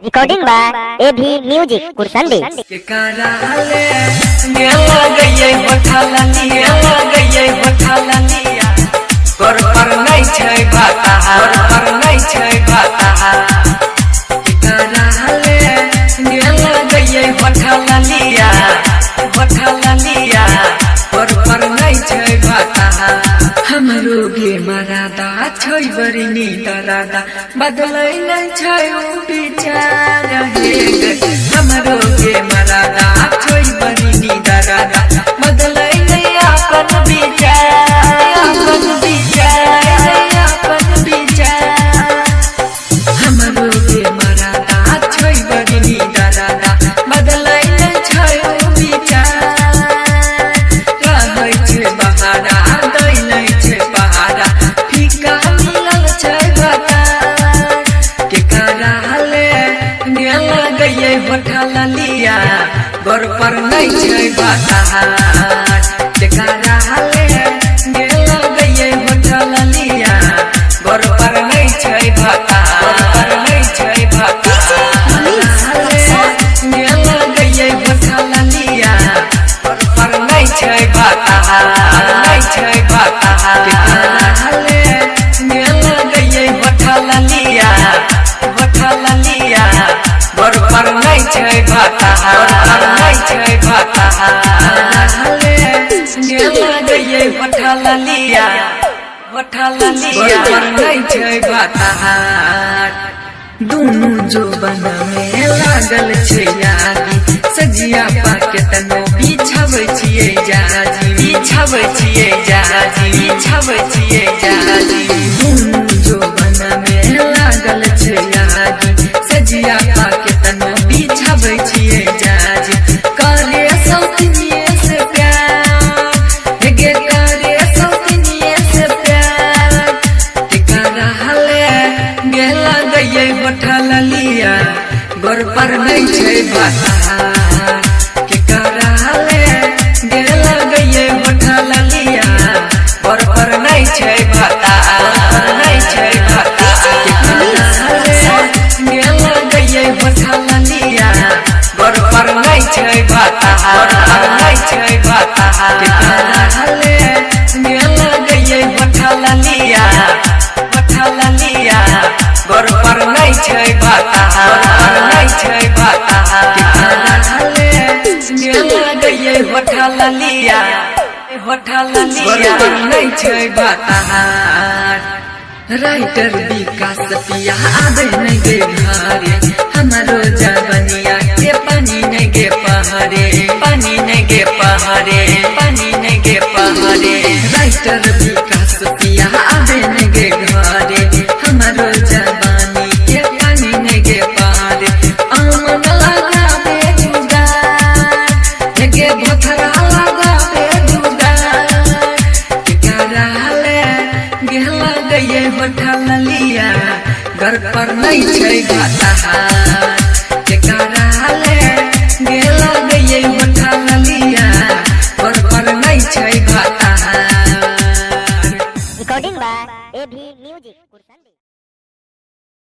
Recording by Abhi music Kursandi. पर नहीं छै बाता पर नहीं छै बाता गेला गइयै बठला लिया पर नहीं छै बाता हमरो गे मरादा छै बड़ी नीदरादा बदलै नहीं छै उ विचार हे हमरो गे मरादा छै बड़ी नीदरादा बदलै नहीं अपन विचार हमरो गे मरादा छै बड़ी नीदरादा बदलै नहीं छै उ विचार रहै छै बहारा दै नहीं छै पहारा फीका मिलल छै बता के कराले गेला गइयै बठला लिया घर पर नहीं छै बता के कराले गेला गइयै बठला लिया घर पर नहीं छै बता पर नहीं छै बता गेला गइयै बठला लिया घर पर नहीं छै बता नहीं छै बता के कराले गेला गइयै बठला लिया घर पर नहीं छै बता नहीं छै बता गेला गइयै बठला लिया घर पर नहीं छै बता दुनू जोबन में लागल छै यागी सजिया पाके तनो बिछाबै छियै जाजी दुनू जोबन में लागल छै यागी सजिया पाके तनो बिछाबै छियै जाजी करे सौतनिए से प्यार गे करे सौतनिए से प्यार टिका रहले गेला गइयै बठला लिया घर पर नहीं छै बता के कराले गेला गइयै बठला लिया घर पर नहीं छै बता नहीं छै बता के कराले गेला गइयै बठला लिया घर पर नहीं छै बता नहीं छै बता के कराले गेला गइयै बठला लिया घर पर नहीं छै बता नहीं छै बता के कराले गेला गइयै बठला लिया घर पर नहीं छै बता राइटर विकास पिया आबे नहीं गे घरे हमरो जवनिया के पानी नहीं गे पहरे राइटर विकास पिया आबे नहीं गे घरे हमरो जवानी के पानी नहीं गे पहरे आमन लगाबे जुगार गे भथरा लगाबे जुगार के कराले गेला गइयै बठला लिया घर पर नहीं छै बता के कराले